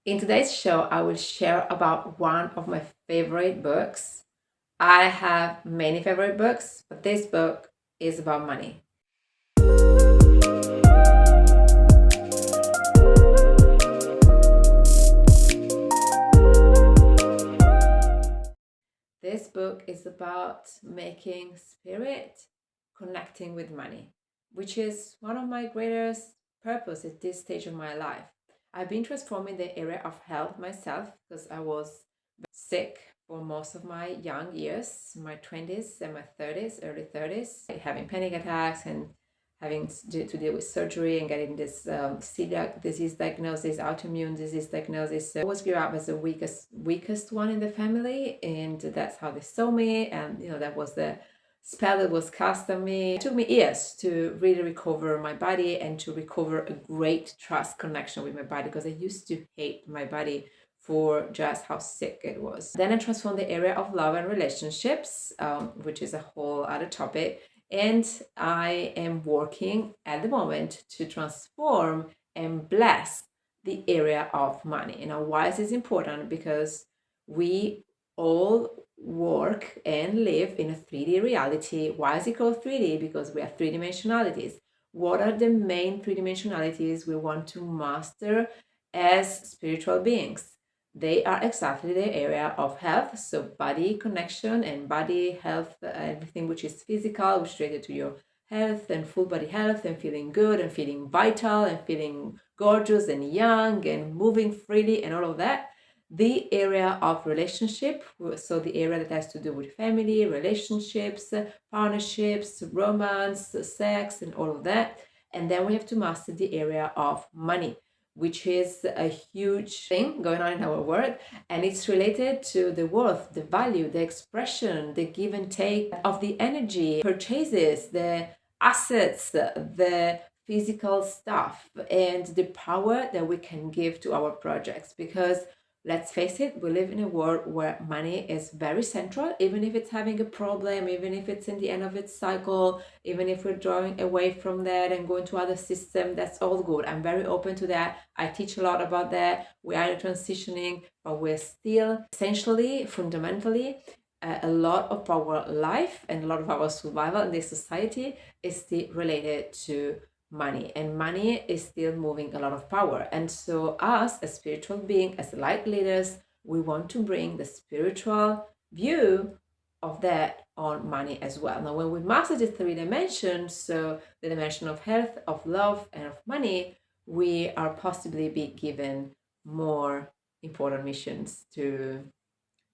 In today's show, I will share about one of my favorite books. I have many favorite books, but this book is about money. This book is about making spirit connecting with money, which is one of my greatest purpose at this stage of my life. I've been transforming the area of health myself because I was sick for most of my young years, my 20s and my 30s, early 30s, having panic attacks and having to deal with surgery and getting this celiac disease diagnosis, autoimmune disease diagnosis. So I always grew up as the weakest one in the family, and that's how they saw me. And that was the spell that was cast on me. It took me years to really recover my body and to recover a great trust connection with my body, because I used to hate my body for just how sick it was. Then I transformed the area of love and relationships, which is a whole other topic. And I am working at the moment to transform and bless the area of money. And now, why is this important? Because we all work and live in a 3D reality. Why is it called 3D? Because we have three dimensionalities. What are the main three dimensionalities we want to master as spiritual beings? They are exactly the area of health, so body connection and body health, everything which is physical, which is related to your health and full body health and feeling good and feeling vital and feeling gorgeous and young and moving freely and all of that. The area of relationship, so the area that has to do with family, relationships, partnerships, romance, sex, and all of that. And then we have to master the area of money, which is a huge thing going on in our world. And it's related to the worth, the value, the expression, the give and take of the energy, purchases, the assets, the physical stuff, and the power that we can give to our projects. Because let's face it, we live in a world where money is very central, even if it's having a problem, even if it's in the end of its cycle, even if we're drawing away from that and going to other systems, that's all good. I'm very open to that. I teach a lot about that. We are transitioning, but we're still essentially, fundamentally, a lot of our life and a lot of our survival in this society is still related to money, and money is still moving a lot of power. And so us as spiritual beings, as light leaders, we want to bring the spiritual view of that on money as well. Now, when we master the three dimensions, so the dimension of health, of love, and of money, we are possibly be given more important missions to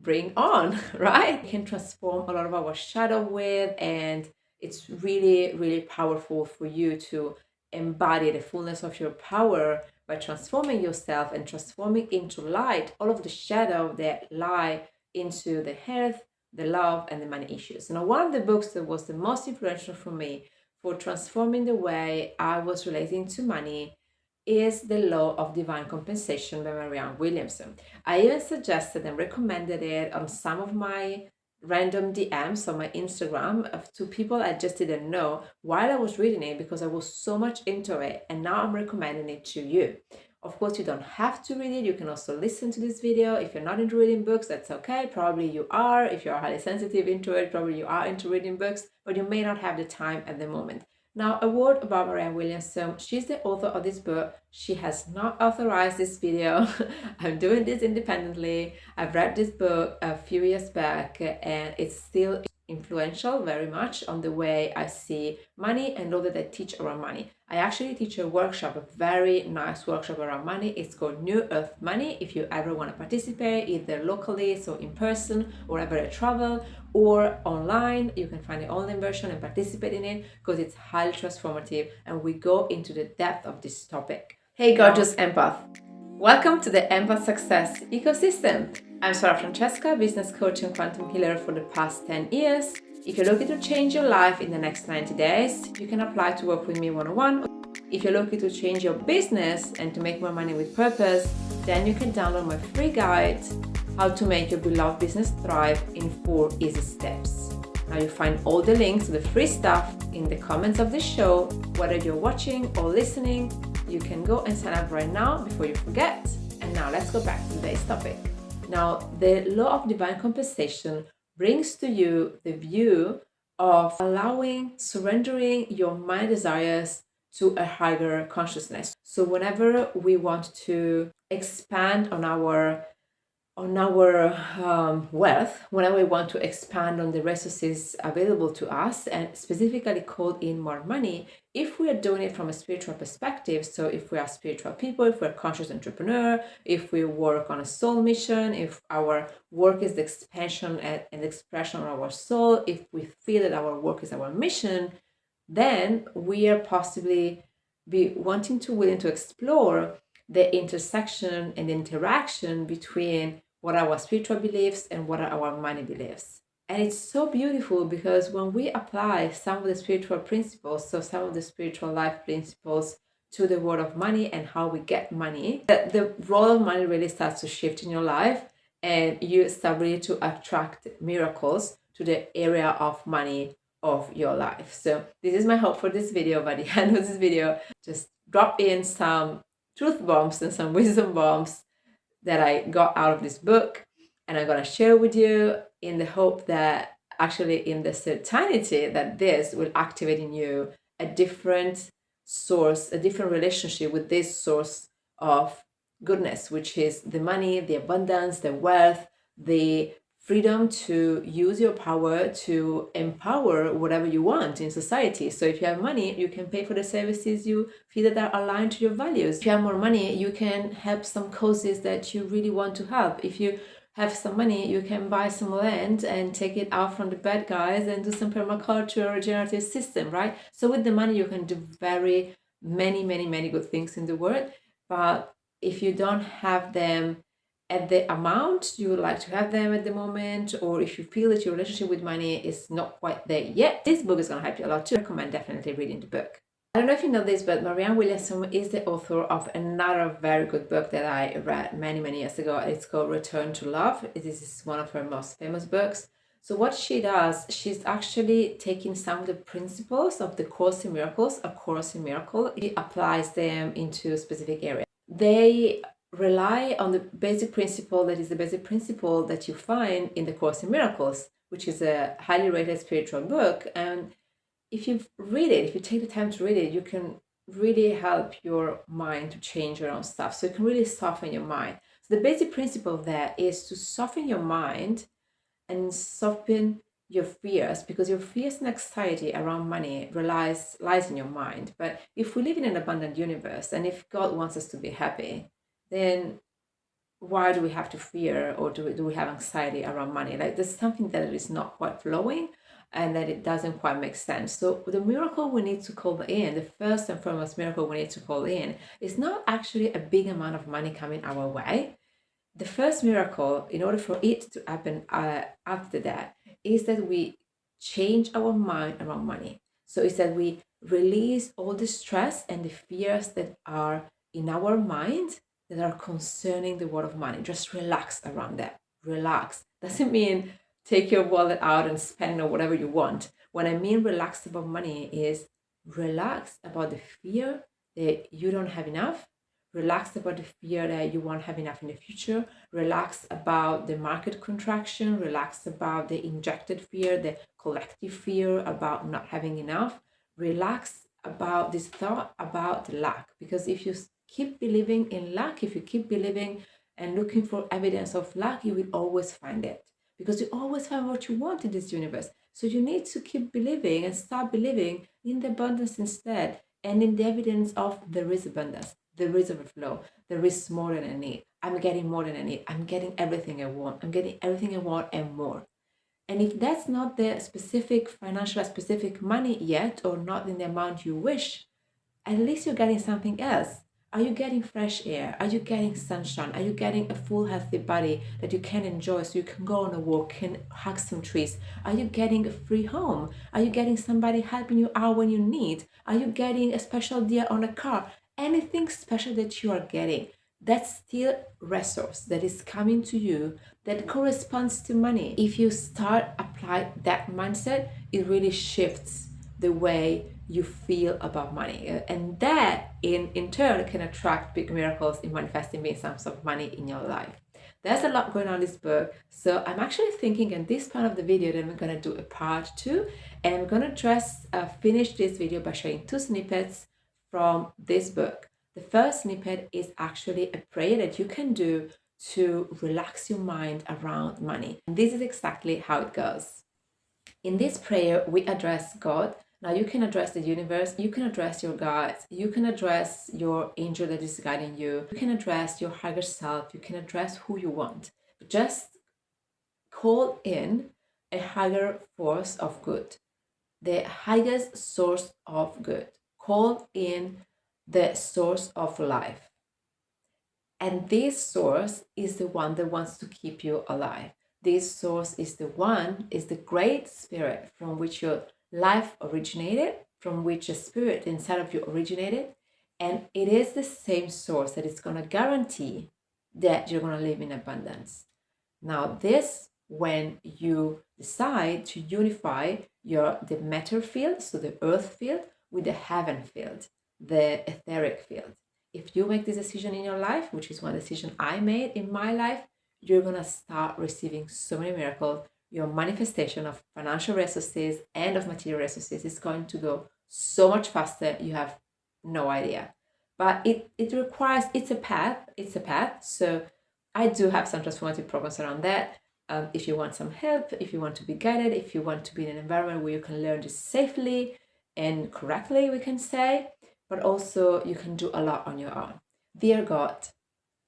bring on, right? We can transform a lot of our shadow with, and it's really, really powerful for you to embody the fullness of your power by transforming yourself and transforming into light all of the shadow that lie into the health, the love, and the money issues. Now, one of the books that was the most influential for me for transforming the way I was relating to money is The Law of Divine Compensation by Marianne Williamson. I even suggested and recommended it on some of my random DMs on my Instagram to people I just didn't know while I was reading it, because I was so much into it, and now I'm recommending it to you. Of course, you don't have to read it. You can also listen to this video. If you're not into reading books, that's okay. Probably you are. If you're highly sensitive into it, probably you are into reading books, but you may not have the time at the moment. Now, a word about Marianne Williamson. She's the author of this book. She has not authorized this video. I'm doing this independently. I've read this book a few years back, and it's still influential very much on the way I see money and all that I teach around money. I actually teach a workshop, a very nice workshop around money. It's called New Earth Money. If you ever want to participate, either locally, so in person, or wherever I travel, or online, you can find the online version and participate in it, because it's highly transformative and we go into the depth of this topic. Hey gorgeous empath! Welcome to the Empath Success ecosystem. I'm Sara Francesca, business coach and quantum healer for the past 10 years. If you're looking to change your life in the next 90 days, you can apply to work with me one-on-one. If you're looking to change your business and to make more money with purpose, then you can download my free guide, How to Make Your Beloved Business Thrive in 4 Easy Steps. Now you find all the links to the free stuff in the comments of this show. Whether you're watching or listening, you can go and sign up right now before you forget. And now let's go back to today's topic. Now, the law of divine compensation brings to you the view of allowing, surrendering your mind desires to a higher consciousness. So whenever we want to expand on our wealth, whenever we want to expand on the resources available to us and specifically call in more money, if we are doing it from a spiritual perspective, so if we are spiritual people, if we're a conscious entrepreneur, if we work on a soul mission, if our work is the expansion and expression of our soul, if we feel that our work is our mission, then we are possibly be willing to explore the intersection and interaction between what are our spiritual beliefs and what are our money beliefs. And it's so beautiful because when we apply some of the spiritual principles, so some of the spiritual life principles to the world of money and how we get money, the role of money really starts to shift in your life and you start really to attract miracles to the area of money of your life. So this is my hope for this video. By the end of this video, just drop in some truth bombs and some wisdom bombs that I got out of this book, and I'm going to share with you in the hope that actually in the certainty that this will activate in you a different source, a different relationship with this source of goodness, which is the money, the abundance, the wealth, the freedom to use your power to empower whatever you want in society. So if you have money, you can pay for the services you feel that are aligned to your values. If you have more money, you can help some causes that you really want to help. If you have some money, you can buy some land and take it out from the bad guys and do some permaculture regenerative system, right? So with the money, you can do very many good things in the world. But if you don't have them at the amount you would like to have them at the moment, or if you feel that your relationship with money is not quite there yet, this book is going to help you a lot too. I recommend definitely reading the book. I don't know if you know this, but Marianne Williamson is the author of another very good book that I read many years ago. It's called Return to Love. This is one of her most famous books. So what she does, she's actually taking some of the principles of the Course in Miracles, A Course in Miracles. She applies them into specific areas. They rely on the basic principle that is the basic principle that you find in the Course in Miracles, which is a highly rated spiritual book. And if you read it, if you take the time to read it, you can really help your mind to change around stuff. So it can really soften your mind. So the basic principle there is to soften your mind and soften your fears, because your fears and anxiety around money lies in your mind. But if we live in an abundant universe and if God wants us to be happy, then why do we have to fear, or do we have anxiety around money? Like there's something that is not quite flowing and that it doesn't quite make sense. So the miracle we need to call in, the first and foremost miracle we need to call in, is not actually a big amount of money coming our way. The first miracle, in order for it to happen after that, is that we change our mind around money. So it's that we release all the stress and the fears that are in our mind that are concerning the world of money. Just relax around that. Relax. Doesn't mean take your wallet out and spend on whatever you want. What I mean relax about money is relax about the fear that you don't have enough. Relax about the fear that you won't have enough in the future. Relax about the market contraction. Relax about the injected fear, the collective fear about not having enough. Relax about this thought about lack. Because if you keep believing in lack, if you keep believing and looking for evidence of lack, you will always find it. Because you always find what you want in this universe. So you need to keep believing and start believing in the abundance instead, and in the evidence of there is abundance, there is overflow, there is more than I need. I'm getting more than I need. I'm getting everything I want. I'm getting everything I want and more. And if that's not the specific financial, specific money yet, or not in the amount you wish, at least you're getting something else. Are you getting fresh air? Are you getting sunshine? Are you getting a full healthy body that you can enjoy so you can go on a walk, can hug some trees? Are you getting a free home? Are you getting somebody helping you out when you need? Are you getting a special deal on a car? Anything special that you are getting, that's still resource that is coming to you that corresponds to money. If you start apply that mindset, it really shifts the way you feel about money. And that in turn can attract big miracles in manifesting big sums of money in your life. There's a lot going on in this book. So I'm actually thinking in this part of the video that I'm going to do a part 2. And I'm going to just finish this video by showing 2 snippets from this book. The first snippet is actually a prayer that you can do to relax your mind around money. And this is exactly how it goes. In this prayer, we address God. Now you can address the universe, you can address your guides, you can address your angel that is guiding you, you can address your higher self, you can address who you want. But just call in a higher force of good, the highest source of good. Call in the source of life. And this source is the one that wants to keep you alive. This source is the great spirit from which your life originated, from which a spirit inside of you originated. And it is the same source that is going to guarantee that you're going to live in abundance. Now, this, when you decide to unify the matter field, so the earth field, with the heaven field, the etheric field. If you make this decision in your life, which is one decision I made in my life, you're going to start receiving so many miracles. Your manifestation of financial resources and of material resources is going to go so much faster. You have no idea. But it requires, it's a path. So I do have some transformative programs around that. If you want some help, if you want to be guided, if you want to be in an environment where you can learn this safely and correctly, we can say, but also you can do a lot on your own. Dear God,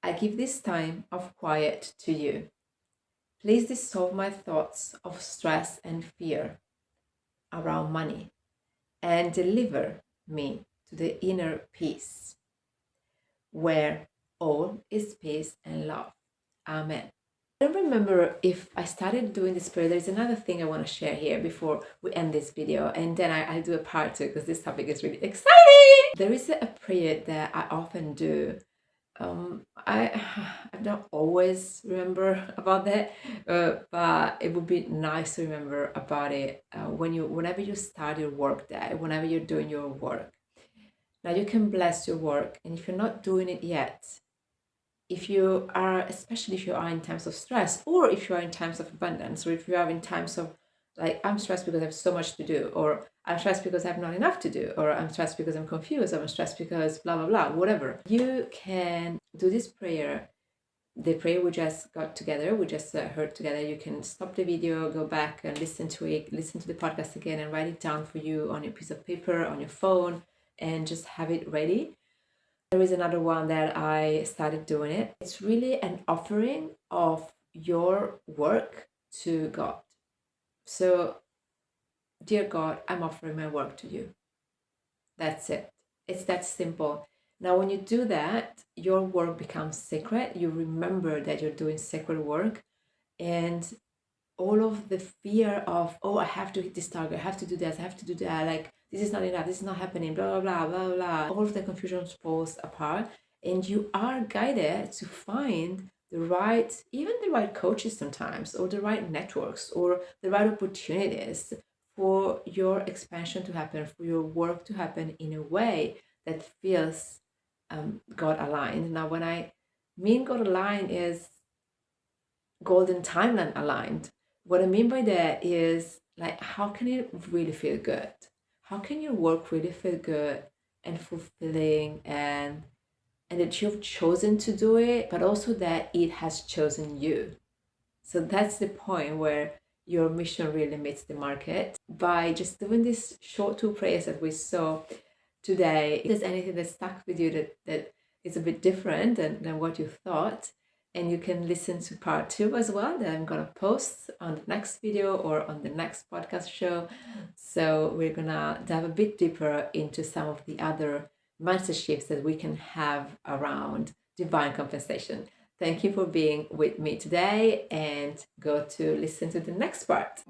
I give this time of quiet to you. Please dissolve my thoughts of stress and fear around money and deliver me to the inner peace where all is peace and love. Amen. I don't remember if I started doing this prayer. There's another thing I want to share here before we end this video, and then I'll do a part 2 because this topic is really exciting. There is a prayer that I often do. I don't always remember about that, but it would be nice to remember about it whenever you start your work day, whenever you're doing your work. Now you can bless your work, and if you're not doing it yet, especially if you are in times of stress, or if you are in times of abundance, or if you are in times of like, I'm stressed because I have so much to do, or I'm stressed because I have not enough to do, or I'm stressed because I'm confused, or I'm stressed because blah, blah, blah, whatever. You can do this prayer, the prayer we just got together, we just heard together. You can stop the video, go back and listen to it, listen to the podcast again, and write it down for you on your piece of paper, on your phone, and just have it ready. There is another one that I started doing it. It's really an offering of your work to God. So, dear God, I'm offering my work to you. That's it. It's that simple. Now, when you do that, your work becomes sacred. You remember that you're doing sacred work, and all of the fear of, oh, I have to hit this target, I have to do this, I have to do that, like, this is not enough, this is not happening, blah, blah, blah, blah, blah. All of the confusion falls apart, and you are guided to find the right coaches sometimes, or the right networks, or the right opportunities for your expansion to happen, for your work to happen in a way that feels God aligned. Now, when I mean God aligned is golden timeline aligned. What I mean by that is, like, how can it really feel good? How can your work really feel good and fulfilling, and that you've chosen to do it, but also that it has chosen you? So that's the point where your mission really meets the market. By just doing these short 2 prayers that we saw today, if there's anything that stuck with you that is a bit different than what you thought, and you can listen to part 2 as well that I'm going to post on the next video or on the next podcast show. So we're going to dive a bit deeper into some of the other mindset shifts that we can have around divine compensation. Thank you for being with me today, and go to listen to the next part.